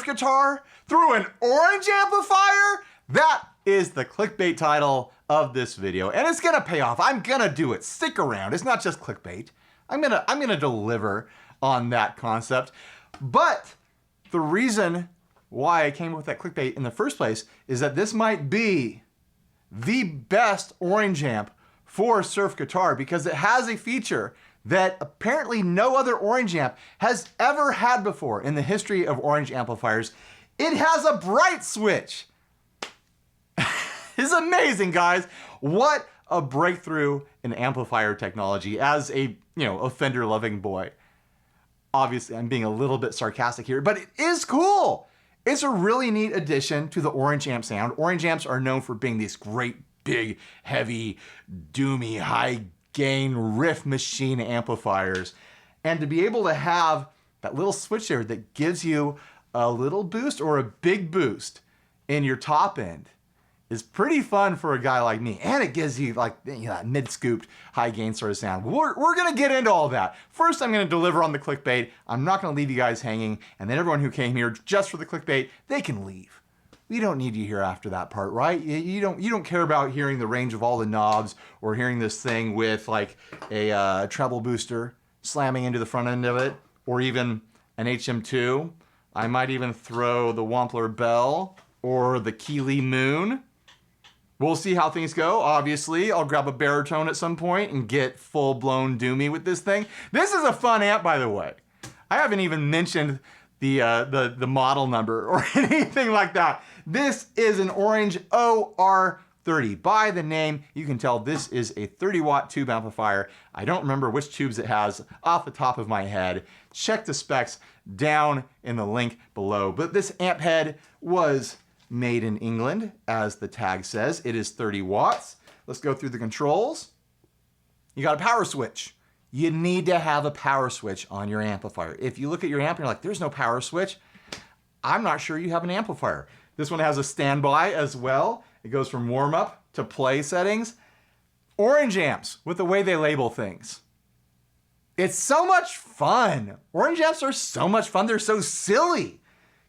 guitar through an orange amplifier? That is the clickbait title of this video, and it's gonna pay off. I'm gonna do it. Stick around. It's not just clickbait. I'm gonna deliver on that concept. But the reason why I came up with that clickbait in the first place is that this might be the best orange amp for surf guitar because it has a feature that apparently no other orange amp has ever had before in the history of orange amplifiers. It has a bright switch. It's amazing, guys. What a breakthrough in amplifier technology as a, a Fender-loving boy. Obviously, I'm being a little bit sarcastic here, but it is cool. It's a really neat addition to the orange amp sound. Orange amps are known for being these great, big, heavy, doomy, high-gain riff machine amplifiers. And to be able to have that little switch there that gives you a little boost or a big boost in your top end is pretty fun for a guy like me. And it gives you like that mid-scooped, high-gain sort of sound. We're gonna get into all that. First, I'm gonna deliver on the clickbait. I'm not gonna leave you guys hanging. And then everyone who came here just for the clickbait, they can leave. We don't need you here after that part, right? You don't care about hearing the range of all the knobs or hearing this thing with like a treble booster slamming into the front end of it, or even an HM2. I might even throw the Wampler Bell or the Keeley Moon. We'll see how things go. Obviously, I'll grab a baritone at some point and get full-blown doomy with this thing. This is a fun amp, by the way. I haven't even mentioned the model number or anything like that. This is an Orange OR30. By the name, you can tell this is a 30-watt tube amplifier. I don't remember which tubes it has off the top of my head. Check the specs down in the link below. But this amp head was made in England, as the tag says. It is 30 watts. Let's go through the controls. You got a power switch. You need to have a power switch on your amplifier. If you look at your amp and you're like, there's no power switch, I'm not sure you have an amplifier. This one has a standby as well. It goes from warm up to play settings. Orange amps, with the way they label things. It's so much fun. Orange amps are so much fun. They're so silly.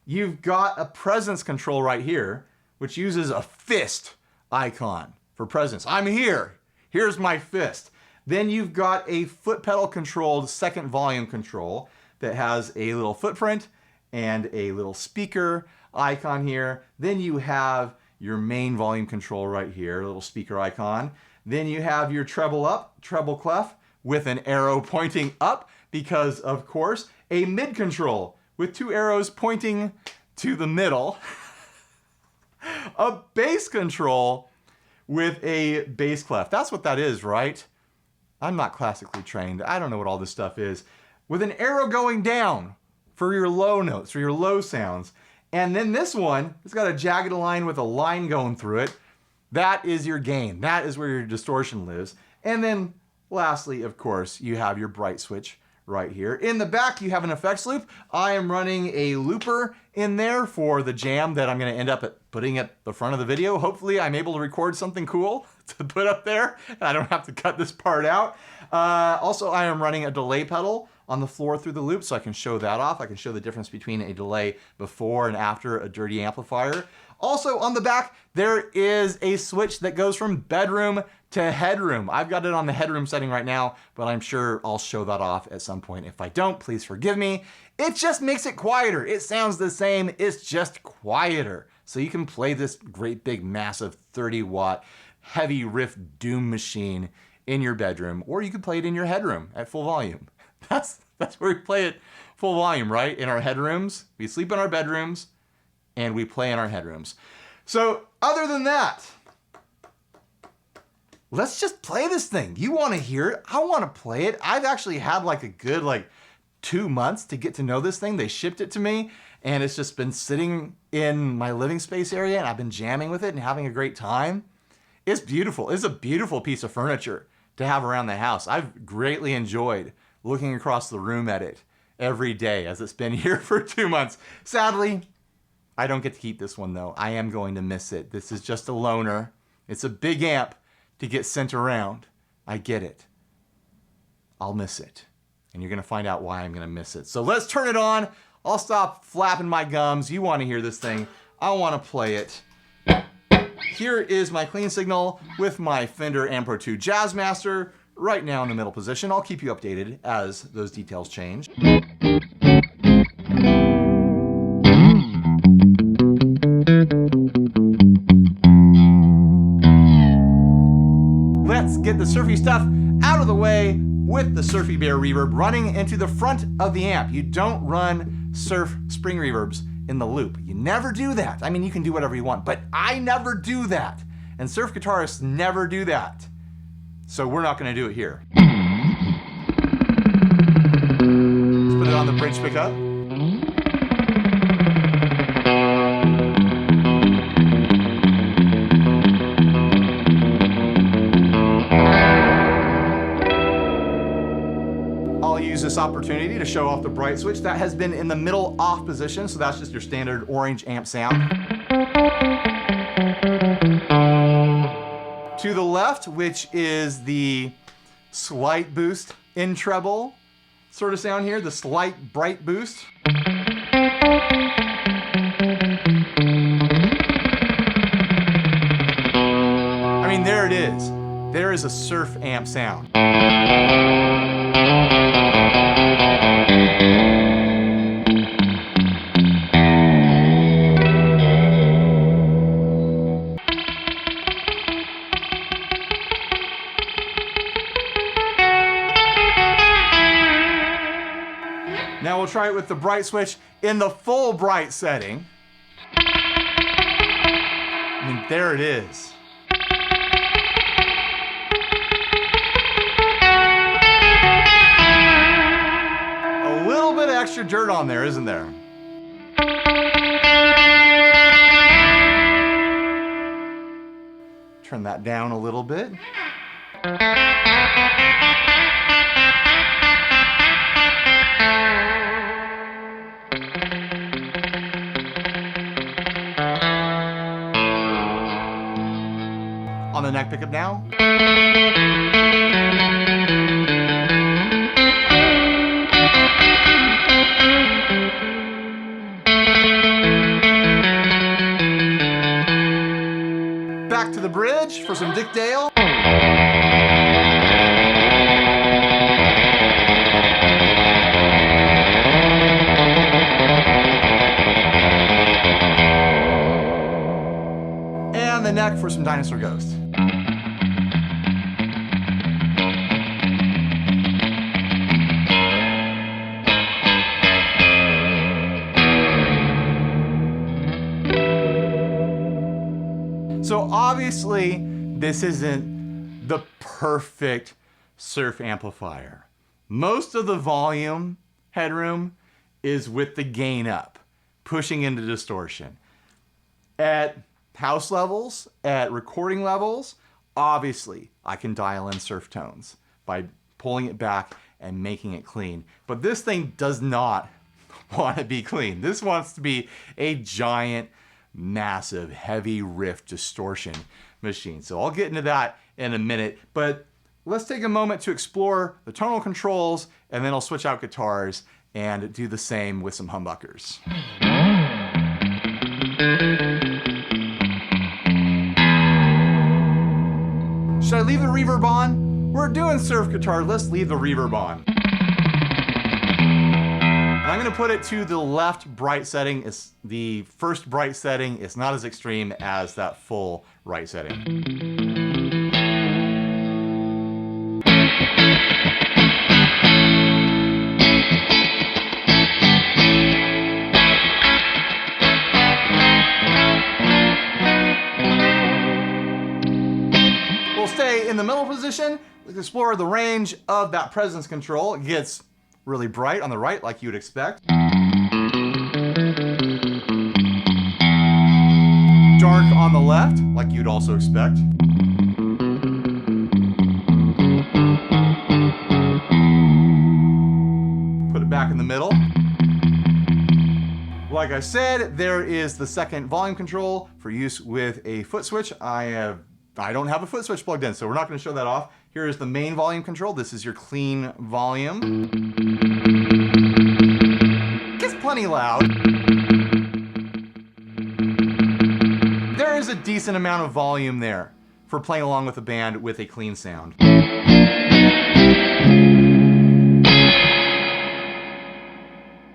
You've got a presence control right here, which uses a fist icon for presence. I'm here. Here's my fist. Then you've got a foot pedal controlled second volume control that has a little footprint and a little speaker icon here. Then you have your main volume control right here, a little speaker icon. Then you have your treble up, treble clef with an arrow pointing up because, of course, a mid control with two arrows pointing to the middle. A bass control with a bass clef. That's what that is, right? I'm not classically trained. I don't know what all this stuff is. With an arrow going down for your low notes, for your low sounds. And then this one, it's got a jagged line with a line going through it. That is your gain. That is where your distortion lives. And then lastly, of course, you have your bright switch right here. In the back, you have an effects loop. I am running a looper in there for the jam that I'm going to end up putting at the front of the video. Hopefully, I'm able to record something cool to put up there. I don't have to cut this part out. Also, I am running a delay pedal on the floor through the loop, so I can show that off. I can show the difference between a delay before and after a dirty amplifier. Also, on the back, there is a switch that goes from bedroom to headroom. I've got it on the headroom setting right now, but I'm sure I'll show that off at some point. If I don't, please forgive me. It just makes it quieter. It sounds the same, it's just quieter. So you can play this great big massive 30-watt heavy riff doom machine in your bedroom, or you could play it in your headroom at full volume. That's where we play it full volume, right? In our headrooms. We sleep in our bedrooms and we play in our headrooms. So other than that, let's just play this thing. You want to hear it? I want to play it. I've actually had like a good 2 months to get to know this thing. They shipped it to me and it's just been sitting in my living space area and I've been jamming with it and having a great time. It's beautiful. It's a beautiful piece of furniture to have around the house. I've greatly enjoyed looking across the room at it every day as it's been here for 2 months. Sadly, I don't get to keep this one though. I am going to miss it. This is just a loaner. It's a big amp to get sent around. I get it. I'll miss it. And you're gonna find out why I'm gonna miss it. So let's turn it on. I'll stop flapping my gums. You want to hear this thing. I want to play it. Here is my clean signal with my Fender Ampro 2 Jazzmaster right now in the middle position. I'll keep you updated as those details change. Let's get the surfy stuff out of the way with the Surfy Bear reverb running into the front of the amp. You don't run surf spring reverbs in the loop. You never do that. I mean, you can do whatever you want, but I never do that. And surf guitarists never do that. So we're not going to do it here. Let's put it on the bridge pickup. This opportunity to show off the bright switch that has been in the middle off position, so that's just your standard orange amp sound. To the left, which is the slight boost in treble sort of sound here, the slight bright boost. I mean, there it is. There is a surf amp sound. Now we'll try it with the bright switch in the full bright setting. I mean, there it is. A little bit of extra dirt on there, isn't there? Turn that down a little bit. On the neck pickup now. Back to the bridge for some Dick Dale. And the neck for some Dinosaur Ghost. So obviously, this isn't the perfect surf amplifier. Most of the volume headroom is with the gain up, pushing into distortion. At house levels, at recording levels, obviously I can dial in surf tones by pulling it back and making it clean. But this thing does not want to be clean. This wants to be a giant, massive, heavy riff distortion machine. So I'll get into that in a minute, but let's take a moment to explore the tonal controls, and then I'll switch out guitars and do the same with some humbuckers. Should I leave the reverb on? We're doing surf guitar, let's leave the reverb on. I'm going to put it to the left bright setting. It's the first bright setting. It's not as extreme as that full right setting. We'll stay in the middle position. Let's explore the range of that presence control. It gets really bright on the right, like you would expect. Dark on the left, like you'd also expect. Put it back in the middle. Like I said, there is the second volume control for use with a foot switch. I don't have a foot switch plugged in, so we're not going to show that off. Here is the main volume control. This is your clean volume. Gets plenty plenty loud. There is a decent amount of volume there for playing along with the band with a clean sound.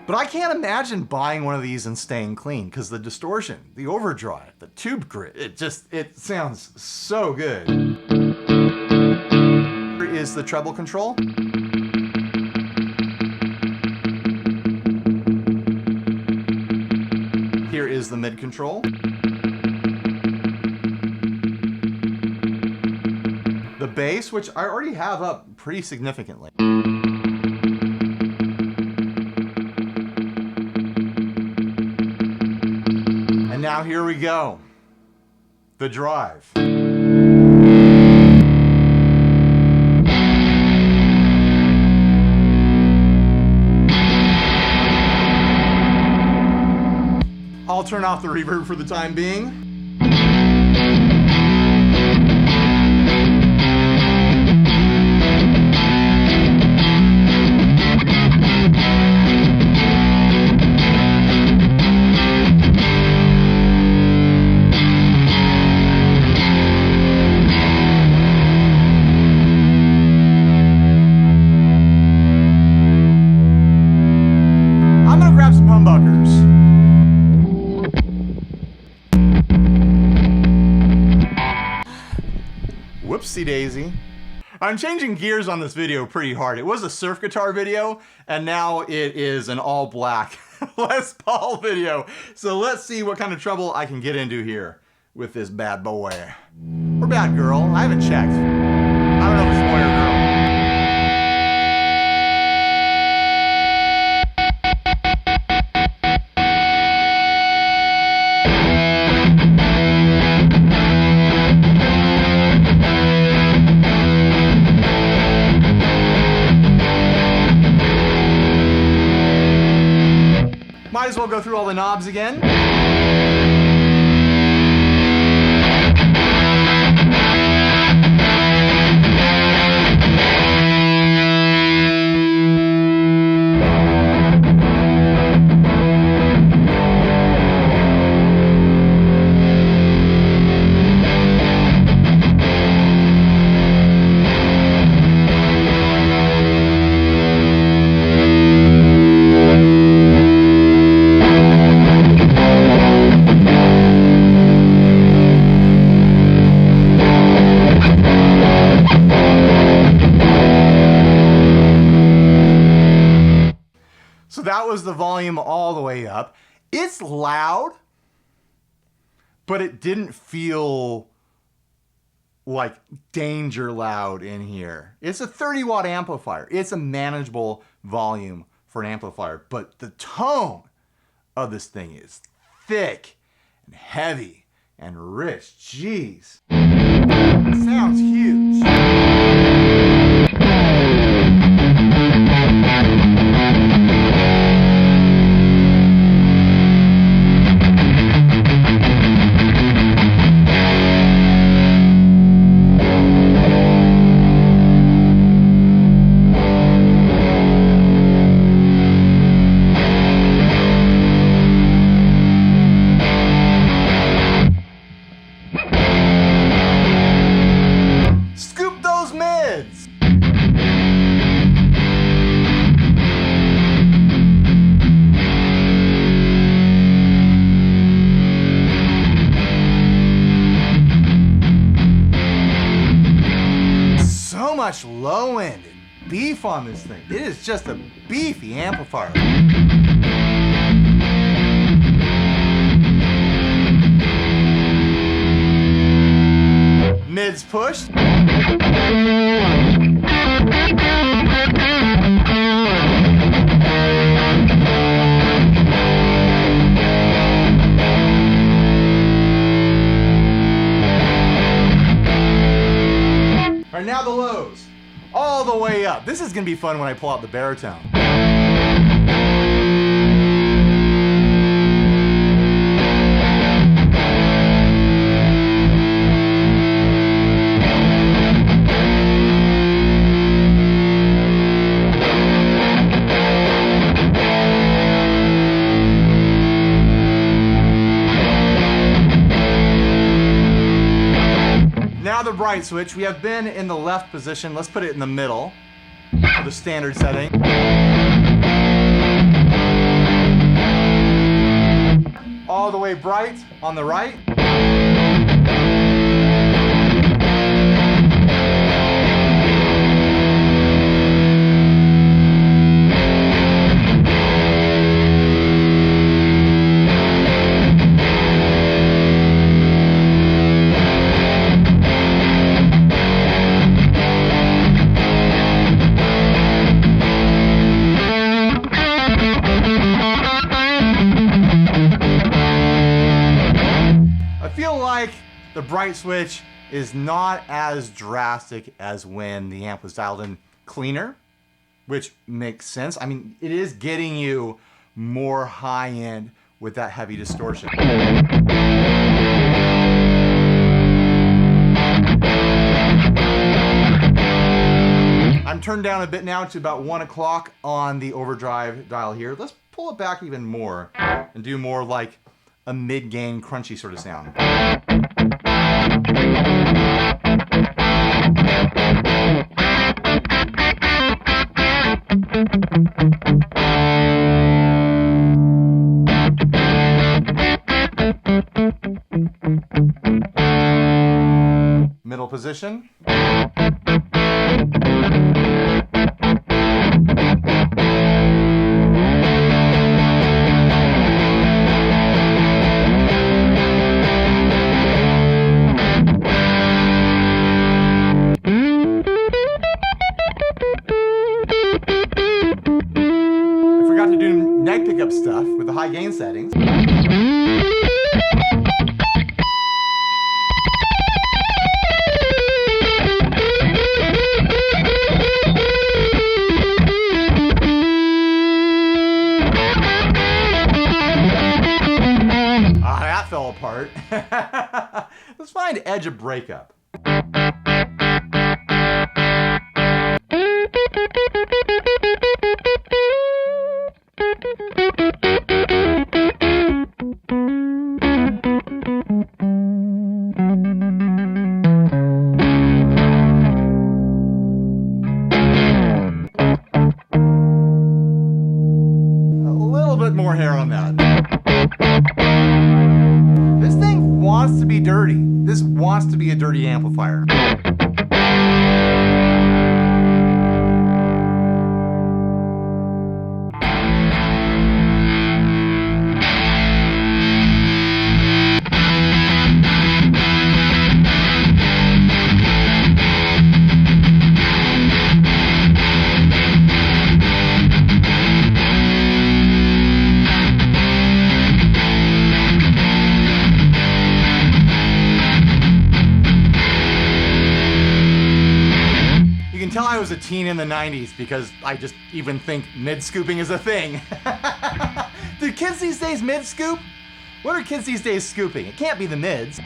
But I can't imagine buying one of these and staying clean, because the distortion, the overdrive, the tube grit, it sounds so good. Here is the treble control. Here is the mid control. The bass, which I already have up pretty significantly. And now here we go. The drive. I'll turn off the reverb for the time being. I'm gonna grab some humbuckers. Whoopsie daisy. I'm changing gears on this video pretty hard. It was a surf guitar video, and now it is an all black Les Paul video. So let's see what kind of trouble I can get into here with this bad boy. Or bad girl, I haven't checked. I don't know if it's boy or girl. Might as well go through all the knobs again. So that was the volume all the way up. It's loud, but it didn't feel like danger loud in here. It's a 30-watt amplifier. It's a manageable volume for an amplifier, but the tone of this thing is thick and heavy and rich. Jeez. It sounds huge. Much low end and beef on this thing. It is just a beefy amplifier. Mids pushed. All right, now the lows, all the way up. This is gonna be fun when I pull out the baritone. Now the bright switch. We have been in the left position. Let's put it in the middle for the standard setting. All the way bright on the right. The bright switch is not as drastic as when the amp was dialed in cleaner, which makes sense. I mean, it is getting you more high end with that heavy distortion. I'm turned down a bit now to about 1 o'clock on the overdrive dial here. Let's pull it back even more and do more like a mid-gain crunchy sort of sound. Middle position. Pickup stuff with the high gain settings. That fell apart. Let's find edge of breakup. More hair on that. This thing wants to be dirty. This wants to be a dirty amplifier. Tell I was a teen in the 90s because I just even think mid-scooping is a thing. Do kids these days mid-scoop? What are kids these days scooping? It can't be the mids.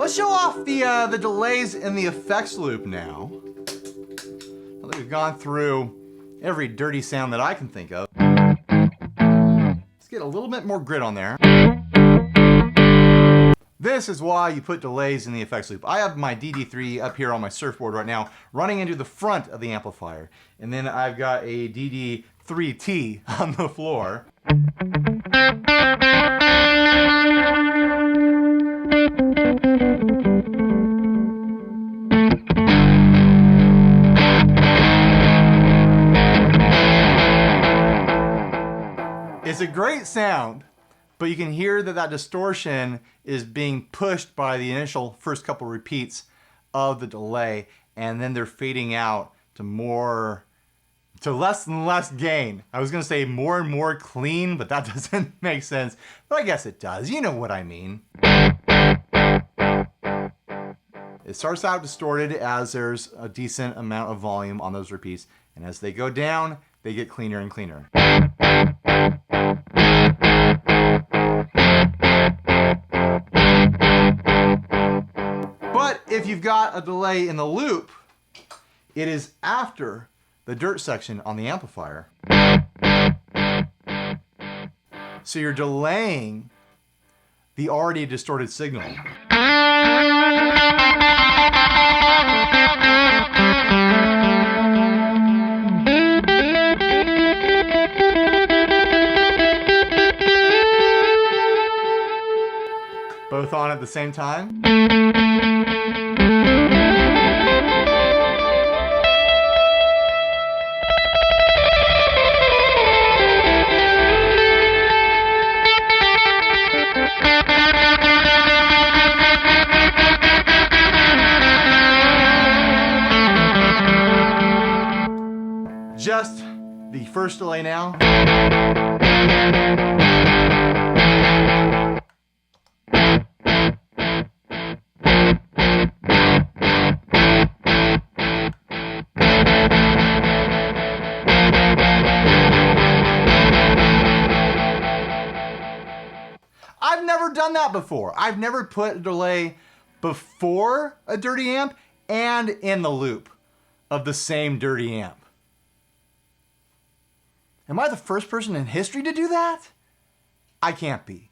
Let's show off the delays in the effects loop now. Now that we've gone through every dirty sound that I can think of. Let's get a little bit more grit on there. This is why you put delays in the effects loop. I have my DD3 up here on my surfboard right now, running into the front of the amplifier. And then I've got a DD3T on the floor. It's a great sound, but you can hear that distortion is being pushed by the initial first couple repeats of the delay, and then they're fading out to less and less gain. I was gonna say more and more clean, but that doesn't make sense, but I guess it does. You know what I mean. It starts out distorted as there's a decent amount of volume on those repeats, and as they go down, they get cleaner and cleaner. But if you've got a delay in the loop, it is after the dirt section on the amplifier. So you're delaying the already distorted signal. Both on at the same time. Just the first delay now. I've never done that before. I've never put a delay before a dirty amp and in the loop of the same dirty amp. Am I the first person in history to do that? I can't be.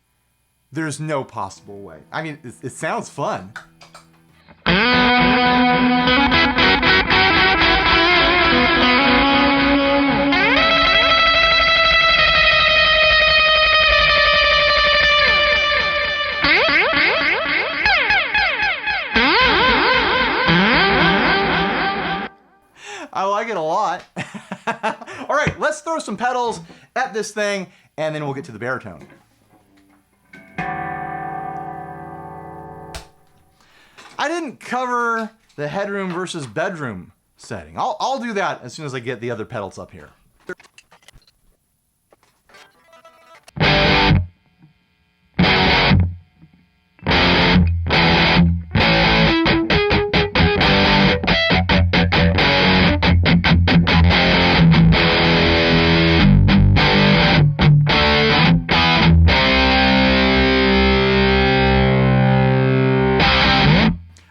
There's no possible way. I mean, it sounds fun. I like it a lot. All right, let's throw some pedals at this thing, and then we'll get to the baritone. I didn't cover the headroom versus bedroom setting. I'll do that as soon as I get the other pedals up here.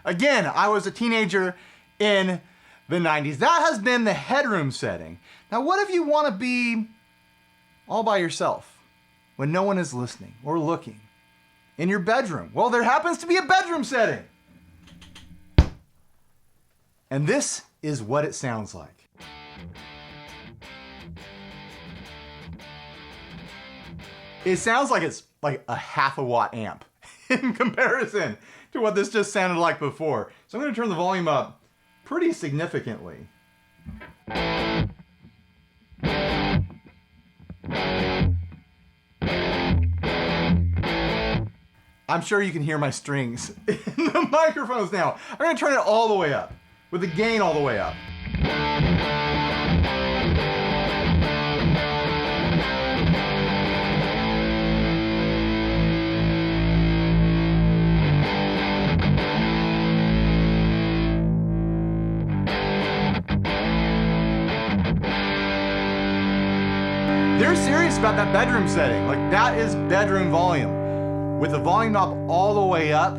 Again, I was a teenager in the 90s. That has been the headroom setting. Now, what if you want to be all by yourself when no one is listening or looking in your bedroom? Well, there happens to be a bedroom setting. And this is what it sounds like. It sounds like it's like a half a watt amp in comparison to what this just sounded like before. So I'm going to turn the volume up pretty significantly. I'm sure you can hear my strings in the microphones now. I'm going to turn it all the way up, with the gain all the way up. They're serious about that bedroom setting. Like, that is bedroom volume. With the volume knob all the way up,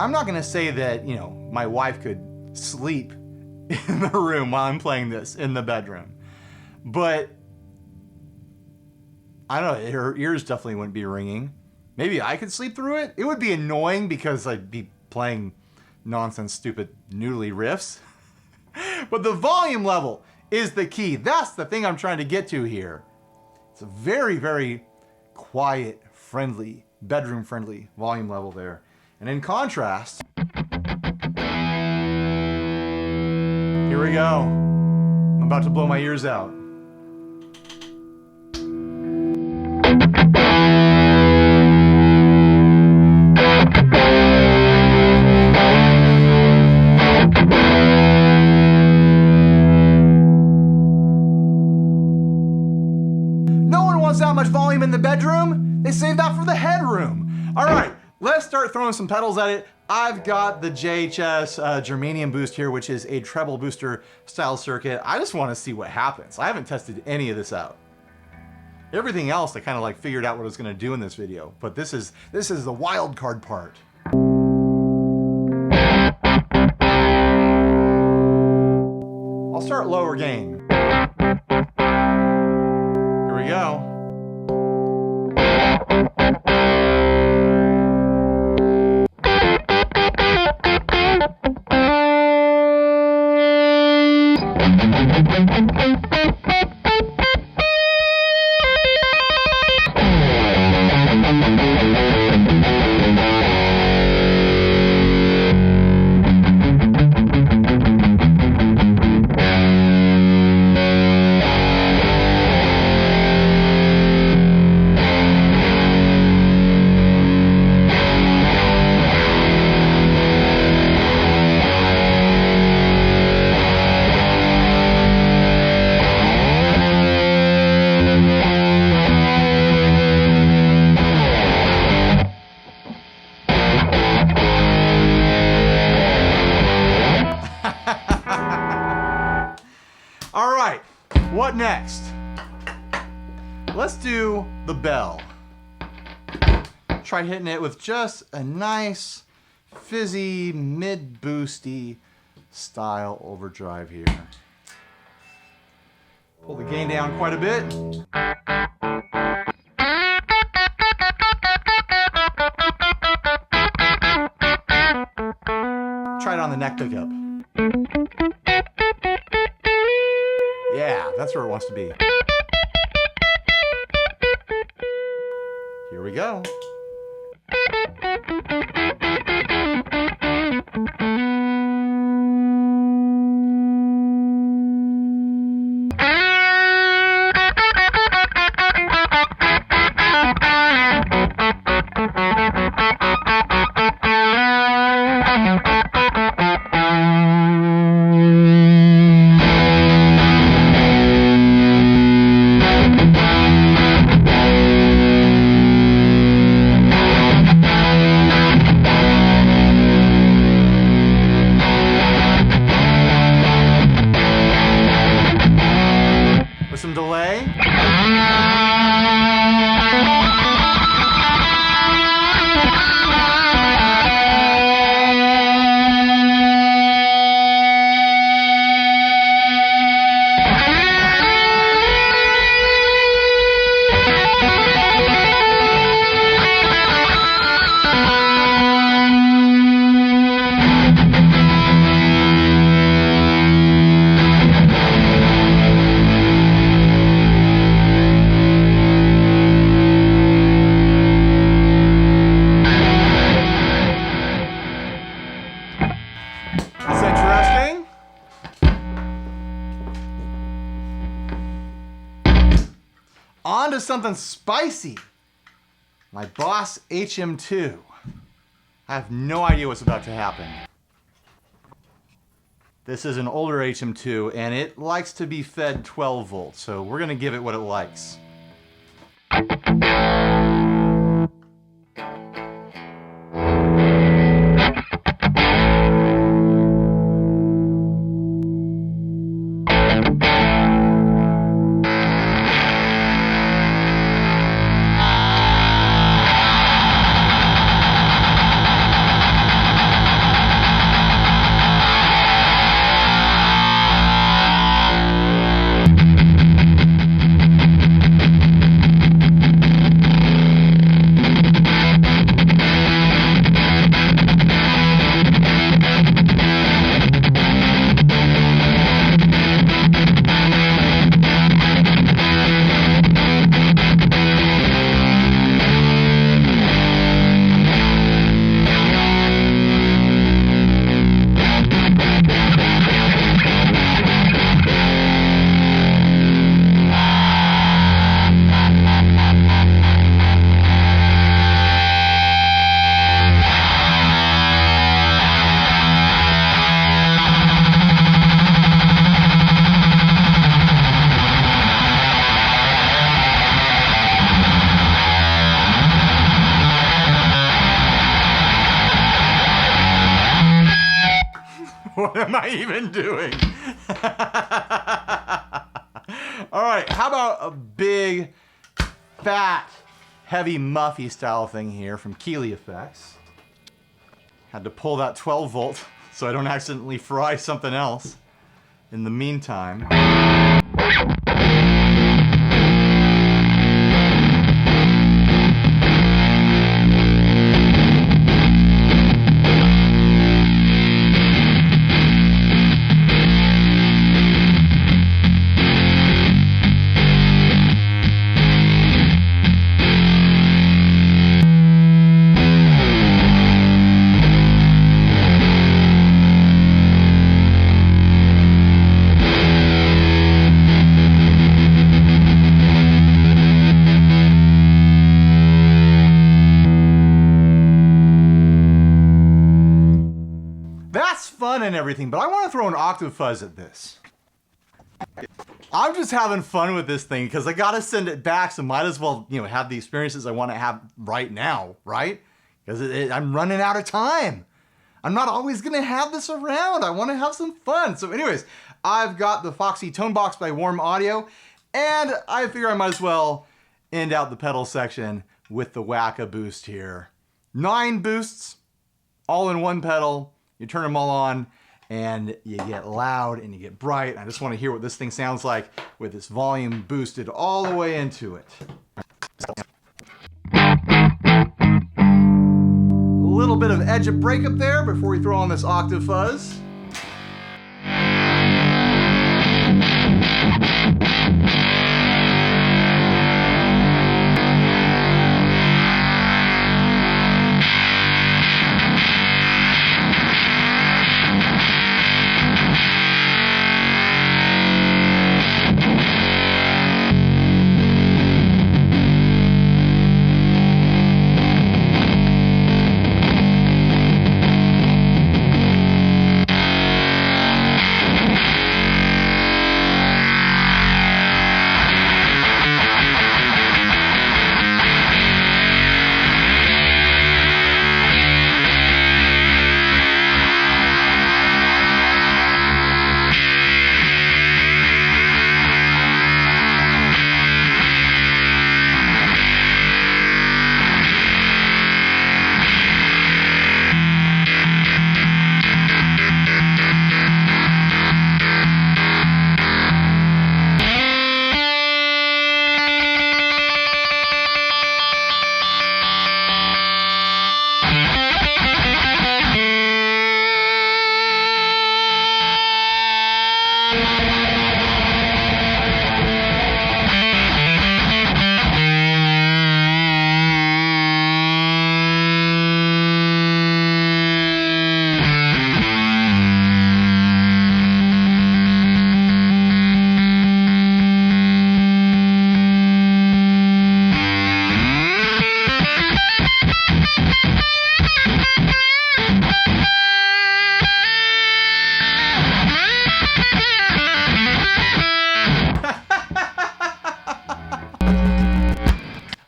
I'm not gonna say that, you know, my wife could sleep in the room while I'm playing this in the bedroom, but I don't know, her ears definitely wouldn't be ringing. Maybe I could sleep through it. It would be annoying because I'd be playing nonsense, stupid, noodly riffs. But the volume level is the key. That's the thing I'm trying to get to here. It's a very, very quiet, friendly, bedroom-friendly volume level there. And in contrast, here we go. I'm about to blow my ears out. That much volume in the bedroom, they save that for the headroom. All right, let's start throwing some pedals at it. I've got the JHS Germanium boost here, which is a treble booster style circuit. I just want to see what happens. I haven't tested any of this out. Everything else I kind of like figured out what I was going to do in this video, but this is the wild card part. I'll start lower gain. Here we go. All right, what next? Let's do the bell. Try hitting it with just a nice fizzy mid-boosty style overdrive here. Pull the gain down quite a bit. Try it on the neck pickup. Yeah, that's where it wants to be. Here we go. Some delay. On to something spicy. My Boss HM2. I have no idea what's about to happen. This is an older HM2 and it likes to be fed 12 volts, so we're gonna give it what it likes. What am I even doing? All right, how about a big, fat, heavy Muffy style thing here from Keeley Effects. Had to pull that 12 volt so I don't accidentally fry something else in the meantime. Fun and everything, but I want to throw an octave fuzz at this. I'm just having fun with this thing because I got to send it back, so might as well, have the experiences I want to have right now, right? Because I'm running out of time. I'm not always going to have this around. I want to have some fun. So anyways, I've got the Foxy Tone Box by Warm Audio, and I figure I might as well end out the pedal section with the Wacka boost here. 9 boosts, all in one pedal. You turn them all on and you get loud and you get bright. I just want to hear what this thing sounds like with this volume boosted all the way into it. A little bit of edge of breakup there before we throw on this octave fuzz.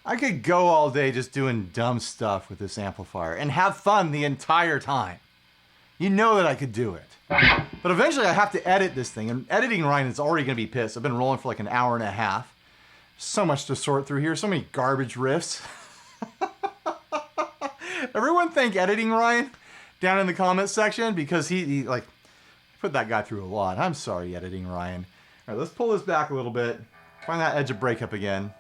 I could go all day just doing dumb stuff with this amplifier and have fun the entire time. You know that I could do it. But eventually I have to edit this thing, and editing Ryan is already going to be pissed. I've been rolling for like an hour and a half. So much to sort through here, so many garbage riffs. Everyone thank editing Ryan down in the comments section, because he like put that guy through a lot. I'm sorry, editing Ryan. All right, let's pull this back a little bit. Find that edge of breakup again.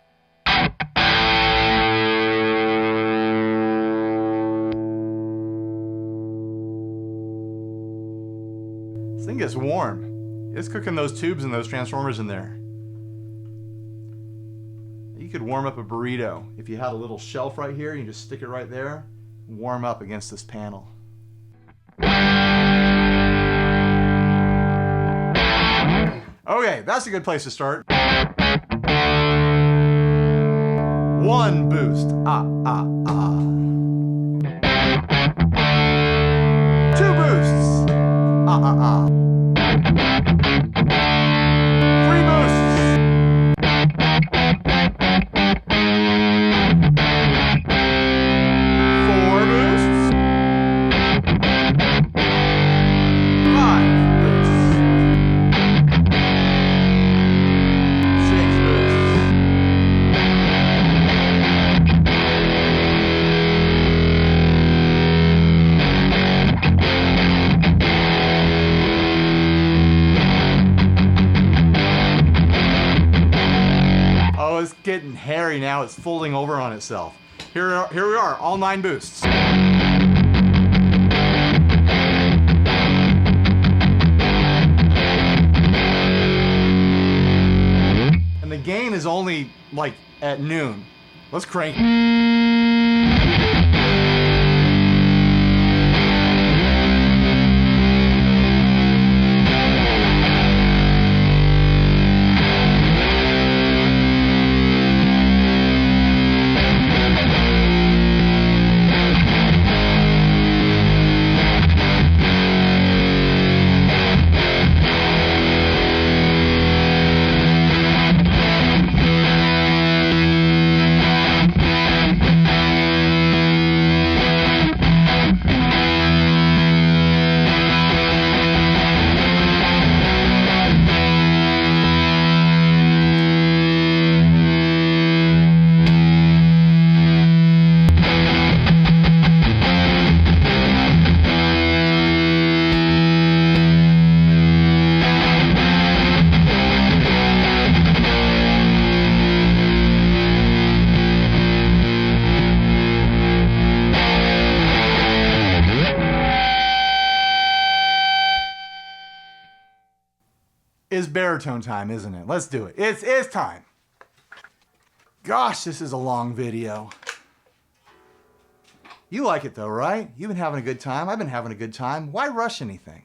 This thing gets warm. It's cooking those tubes and those transformers in there. You could warm up a burrito. If you had a little shelf right here, you just stick it right there, warm up against this panel. Okay, that's a good place to start. 1 boost. 2 boosts. 3 boosts. 4 boosts. 5. scary now. It's folding over on itself. Here we are, all 9 boosts. And the gain is only like at noon. Let's crank. It's baritone time, isn't it? Let's do it. It's time. Gosh, this is a long video. You like it though, right? You've been having a good time. I've been having a good time. Why rush anything?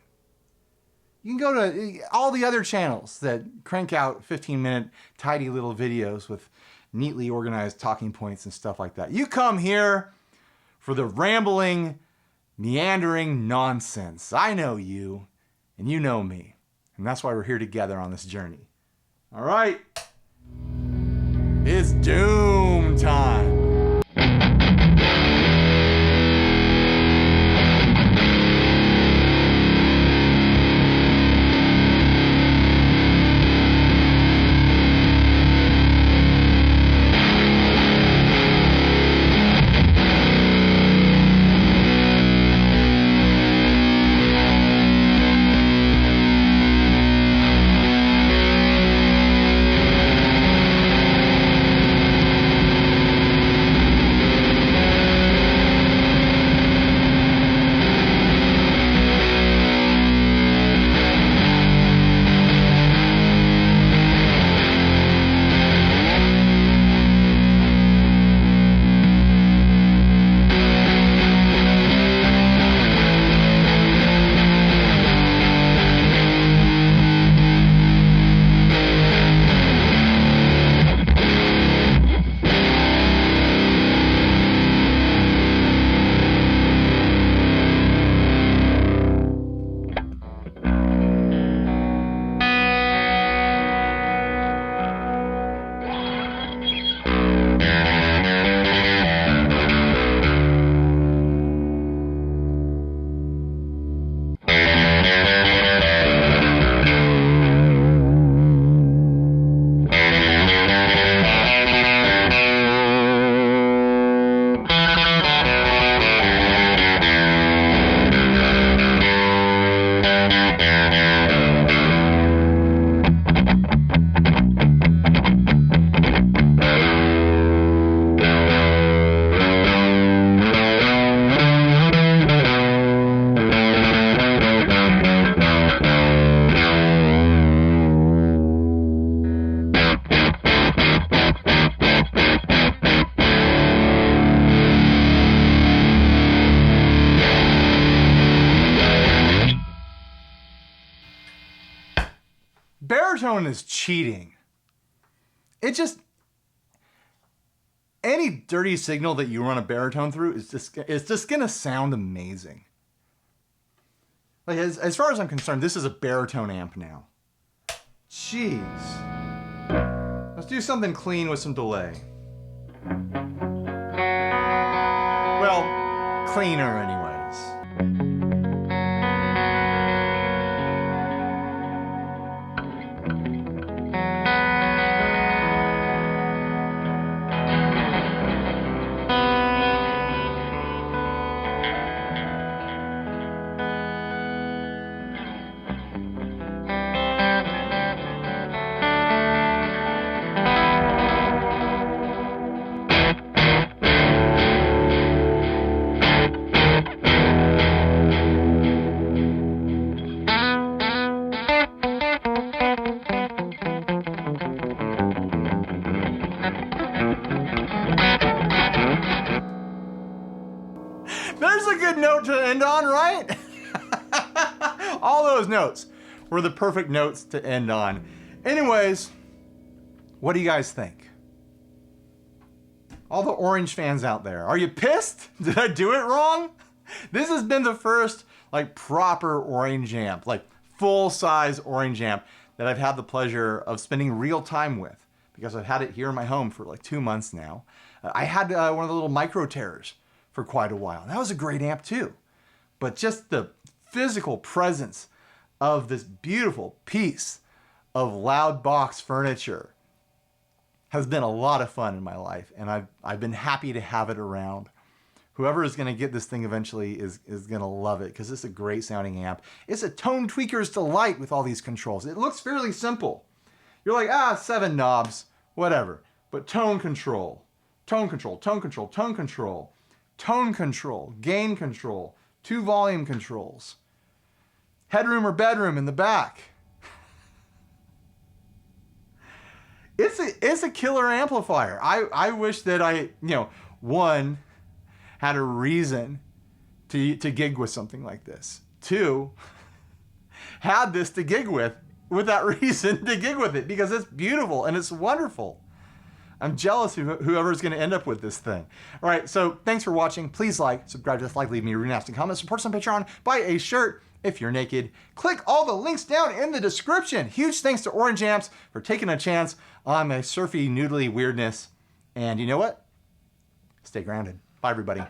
You can go to all the other channels that crank out 15-minute tidy little videos with neatly organized talking points and stuff like that. You come here for the rambling, meandering nonsense. I know you, and you know me. And that's why we're here together on this journey. All right. It's doom time. Baritone is cheating. It just, any dirty signal that you run a baritone through is just gonna sound amazing. Like as far as I'm concerned, this is a baritone amp now. Jeez. Let's do something clean with some delay. Well, cleaner anyways. There's a good note to end on, right? All those notes were the perfect notes to end on. Anyways, what do you guys think? All the Orange fans out there, are you pissed? Did I do it wrong? This has been the first like proper Orange amp, like full-size Orange amp that I've had the pleasure of spending real time with, because I've had it here in my home for like 2 months now. I had one of the little micro Terrors for quite a while. That was a great amp too. But just the physical presence of this beautiful piece of loud box furniture has been a lot of fun in my life, and I've been happy to have it around. Whoever is going to get this thing eventually is going to love it, because it's a great sounding amp. It's a tone tweaker's delight with all these controls. It looks fairly simple. You're like, 7 knobs, whatever. But tone control, tone control, tone control, tone control, tone control, gain control, 2 volume controls, headroom or bedroom in the back. It's a killer amplifier. I wish that I, one, had a reason to gig with something like this. 2, had this to gig with that reason to gig with it, because it's beautiful and it's wonderful. I'm jealous of whoever's going to end up with this thing. All right, so thanks for watching. Please like, subscribe, dislike, leave me a nasty comment, support us on Patreon, buy a shirt if you're naked. Click all the links down in the description. Huge thanks to Orange Amps for taking a chance on my surfy, noodly weirdness. And you know what? Stay grounded. Bye, everybody.